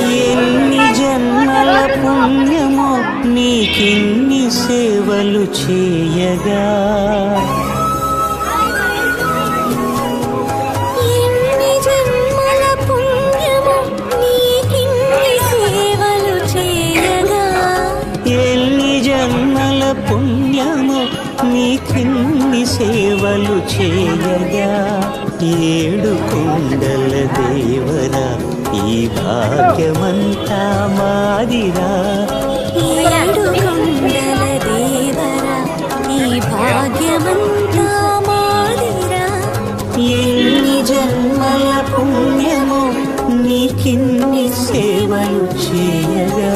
ఎన్ని జన్మల పుణ్యమో నీకిన్ని సేవలు చేయగా, ఎన్ని జన్మల పుణ్యమో నీకిన్ని సేవలు చేయగా, ఎన్ని జన్మల పుణ్యమో నీకిన్ని సేవలు చేయగా, ఏడు కొండల దేవరా ఈ భాగ్యమంతా మాదిరా, ఏడు కొండల దేవరా ఈ భాగ్యమంతా మాదిరా. ఎన్ని జన్మల పుణ్యమో నీకిన్ని సేవలు చేయగా.